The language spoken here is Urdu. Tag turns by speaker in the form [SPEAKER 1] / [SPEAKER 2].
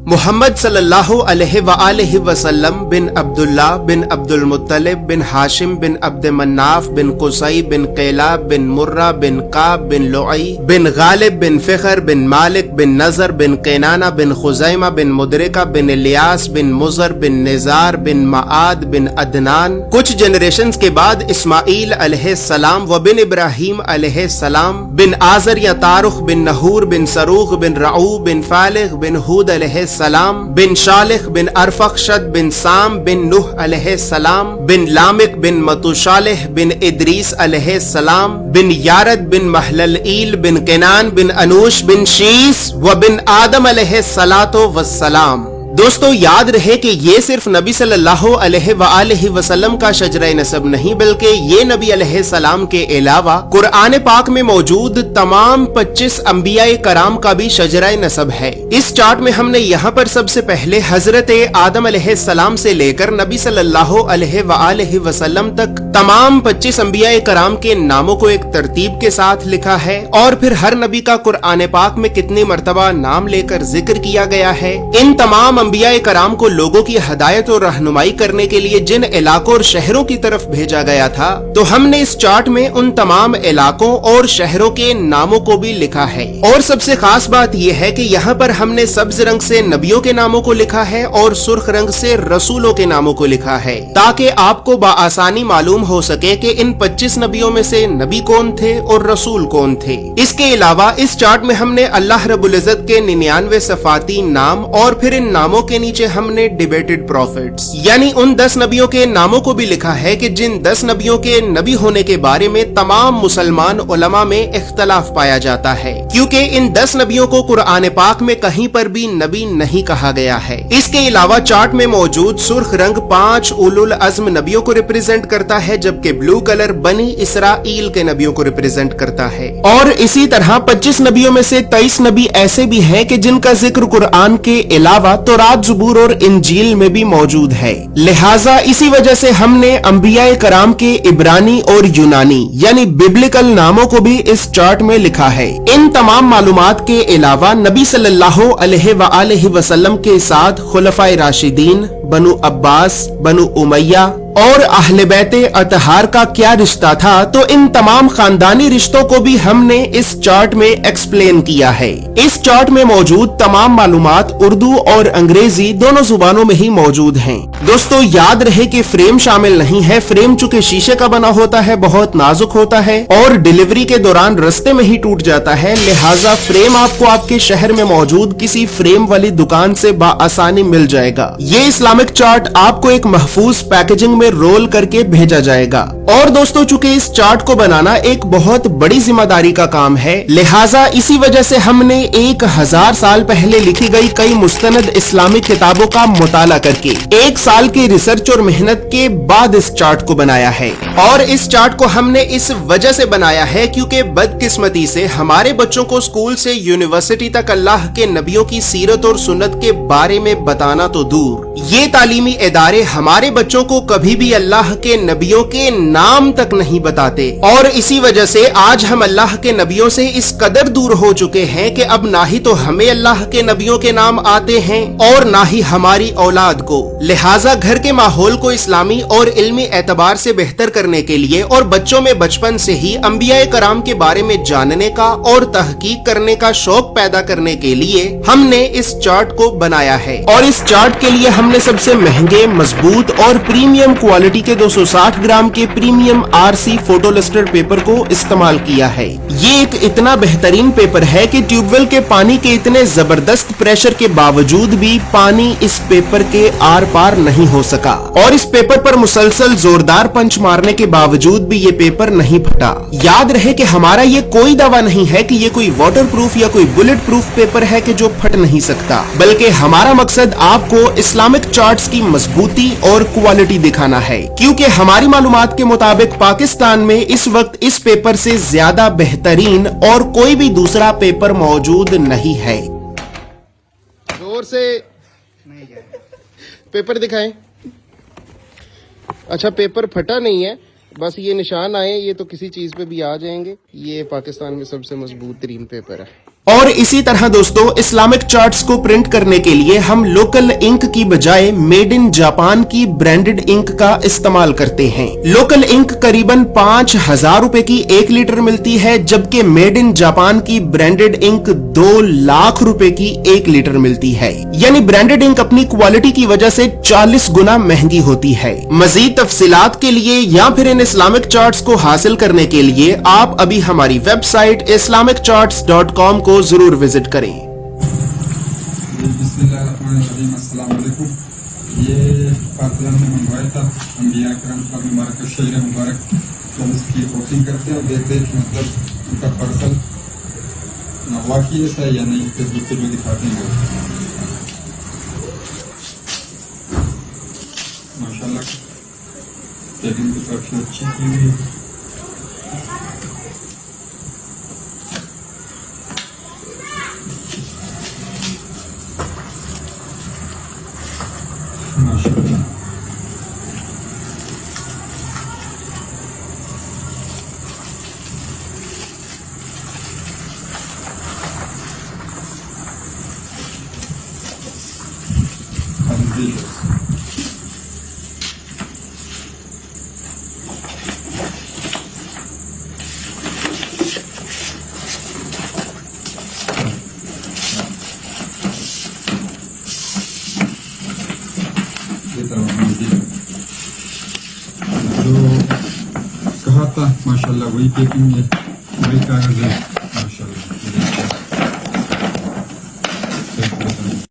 [SPEAKER 1] محمد صلی اللہ علیہ وآلہ وسلم بن عبداللہ بن عبد المطلب بن ہاشم بن عبد مناف بن قصی بن قیلاب بن مرہ بن قاب بن لعی بن غالب بن فخر بن مالک بن نظر بن قینانہ بن خزیمہ بن مدرکہ بن الیاس بن مزر بن نزار بن معاد بن عدنان. کچھ جنریشنز کے بعد اسماعیل علیہ السلام و بن ابراہیم علیہ السلام بن آزر یا تارخ بن نحور بن سروغ بن رعو بن فالغ بن ہود علیہ السلام بن شالخ بن ارفخشد بن سام بن نوح علیہ السلام بن لامک بن متوشالح بن ادریس علیہ السلام بن یارد بن محللئیل بن قینان بن انوش بن شیس و بن آدم علیہ السلام. دوستو یاد رہے کہ یہ صرف نبی صلی اللہ علیہ وآلہ وسلم کا شجرہ نسب نہیں بلکہ یہ نبی علیہ السلام کے علاوہ قرآن پاک میں موجود تمام 25 انبیاء کرام کا بھی شجرہ نسب ہے. اس چارٹ میں ہم نے یہاں پر سب سے پہلے حضرت آدم علیہ السلام سے لے کر نبی صلی اللہ علیہ وآلہ وسلم تک تمام 25 انبیاء کرام کے ناموں کو ایک ترتیب کے ساتھ لکھا ہے اور پھر ہر نبی کا قرآن پاک میں کتنی مرتبہ نام لے کر ذکر کیا گیا ہے. ان تمام انبیاء کرام کو لوگوں کی ہدایت اور رہنمائی کرنے کے لیے جن علاقوں اور شہروں کی طرف بھیجا گیا تھا تو ہم نے اس چارٹ میں ان تمام علاقوں اور شہروں کے ناموں کو بھی لکھا ہے. اور سب سے خاص بات یہ ہے کہ یہاں پر ہم نے سبز رنگ سے نبیوں کے ناموں کو لکھا ہے اور سرخ رنگ سے رسولوں کے ناموں کو لکھا ہے تاکہ آپ کو بآسانی معلوم ہو سکے کہ ان 25 نبیوں میں سے نبی کون تھے اور رسول کون تھے. اس کے علاوہ اس چارٹ میں ہم نے اللہ رب العزت کے 99 صفاتی نام اور پھر ان ناموں کے نیچے ہم نے ڈیبیٹڈ پروفیٹس یعنی ان 10 نبیوں کے ناموں کو بھی لکھا ہے کہ جن 10 نبیوں کے نبی ہونے کے بارے میں تمام مسلمان علماء میں اختلاف پایا جاتا ہے کیونکہ ان 10 نبیوں کو قرآن پاک میں کہیں پر بھی نبی نہیں کہا گیا ہے. اس کے علاوہ چارٹ میں موجود سرخ رنگ 5 اولو العزم نبیوں کو ریپرزینٹ کرتا ہے جبکہ بلو کلر بنی اسرائیل کے نبیوں کو ریپرزینٹ کرتا ہے. اور اسی طرح 25 نبیوں میں سے 23 نبی ایسے بھی ہیں کہ جن کا ذکر قرآن کے علاوہ تورات، زبور اور انجیل میں بھی موجود ہے. لہٰذا اسی وجہ سے ہم نے انبیاء کرام کے عبرانی اور یونانی یعنی ببلیکل ناموں کو بھی اس چارٹ میں لکھا ہے. ان تمام معلومات کے علاوہ نبی صلی اللہ علیہ وآلہ وسلم کے ساتھ خلفائے راشدین، بنو عباس، بنو امیہ اور اہل بیت اطہار کا کیا رشتہ تھا تو ان تمام خاندانی رشتوں کو بھی ہم نے اس چارٹ میں ایکسپلین کیا ہے. اس چارٹ میں موجود تمام معلومات اردو اور انگریزی دونوں زبانوں میں ہی موجود ہیں. دوستو یاد رہے کہ فریم شامل نہیں ہے. فریم چونکہ شیشے کا بنا ہوتا ہے، بہت نازک ہوتا ہے اور ڈیلیوری کے دوران رستے میں ہی ٹوٹ جاتا ہے، لہٰذا فریم آپ کو آپ کے شہر میں موجود کسی فریم والی دکان سے بآسانی مل جائے گا. یہ اسلامک چارٹ آپ کو ایک محفوظ پیکیجنگ میں رول کر کے بھیجا جائے گا. اور دوستو چونکہ اس چارٹ کو بنانا ایک بہت بڑی ذمہ داری کا کام ہے، لہٰذا اسی وجہ سے ہم نے 1000 سال پہلے لکھی گئی کئی مستند اسلامی کتابوں کا مطالعہ کر کے 1 سال کی ریسرچ اور محنت کے بعد اس چارٹ کو بنایا ہے. اور اس چارٹ کو ہم نے اس وجہ سے بنایا ہے کیونکہ بدقسمتی سے ہمارے بچوں کو اسکول سے یونیورسٹی تک اللہ کے نبیوں کی سیرت اور سنت کے بارے میں بتانا تو دور، یہ تعلیمی ادارے ہمارے بچوں کو کبھی بھی اللہ کے نبیوں کے نام تک نہیں بتاتے. اور اسی وجہ سے آج ہم اللہ کے نبیوں سے اس قدر دور ہو چکے ہیں کہ اب نہ ہی تو ہمیں اللہ کے نبیوں کے نام آتے ہیں اور نہ ہی ہماری اولاد کو. لہٰذا گھر کے ماحول کو اسلامی اور علمی اعتبار سے بہتر کرنے کے لیے اور بچوں میں بچپن سے ہی انبیاء کرام کے بارے میں جاننے کا اور تحقیق کرنے کا شوق پیدا کرنے کے لیے ہم نے اس چارٹ کو بنایا ہے. اور اس چارٹ کے لیے ہم نے سب سے مہنگے، مضبوط اور پریمیم کوالٹی کے 260 گرام کے premium RC photo lustre paper کو استعمال کیا ہے. یہ ایک اتنا بہترین پیپر ہے کہ ٹیوب ویل کے پانی کے اتنے زبردست پریشر کے باوجود بھی پانی اس پیپر کے آر پار نہیں ہو سکا اور اس پیپر پر مسلسل زوردار پنچ مارنے کے باوجود بھی یہ پیپر نہیں پھٹا. یاد رہے کہ ہمارا یہ کوئی دعویٰ نہیں ہے کہ یہ کوئی واٹر پروف یا کوئی بلٹ پروف پیپر ہے کہ جو پھٹ نہیں سکتا، بلکہ ہمارا مقصد آپ کو اسلامک چارٹس کی مضبوطی اور کوالٹی دکھانا ہے کیونکہ ہماری معلومات کے مطابق پاکستان میں اس وقت اس پیپر سے زیادہ بہترین اور کوئی بھی دوسرا پیپر موجود نہیں ہے. زور سے پیپر دکھائیں. اچھا پیپر پھٹا نہیں ہے، بس یہ نشان آئے، یہ تو کسی چیز پہ بھی آ جائیں گے. یہ پاکستان میں سب سے مضبوط ترین پیپر ہے. اور اسی طرح دوستو اسلامک چارٹس کو پرنٹ کرنے کے لیے ہم لوکل انک کی بجائے میڈ ان جاپان کی برانڈڈ انک کا استعمال کرتے ہیں. لوکل انک قریباً 5,000 روپے کی 1 لیٹر ملتی ہے، جبکہ میڈ ان جاپان کی برانڈڈ انک 2 لاکھ روپے کی 1 لیٹر ملتی ہے. یعنی برانڈڈ انک اپنی کوالٹی کی وجہ سے 40 گنا مہنگی ہوتی ہے. مزید تفصیلات کے لیے یا پھر ان اسلامک چارٹس کو حاصل کرنے کے لیے آپ ابھی ہماری ویب سائٹ islamiccharts.com کو ضرور وزٹ کریں.
[SPEAKER 2] بسم اللہ الرحمن الرحیم. السلام علیکم. یہ پاکستان میں منگوایا تھا انبیاء کرام کا مبارک شعر مبارک، تو ہم اس کی اوپننگ کرتے ہیں اور دیکھتے ہیں کہ مطلب ان کا پارسل واقعی ایسا ہے یا نہیں. فیس بک پہ جو دکھاتے ہیں ماشاء اللہ پیکنگ کی طرف سے اچھی کی ہوئی ہے. جو کہا تھا ماشاء اللہ وہی پیکنگ ہے، وہی کاغذ ہے.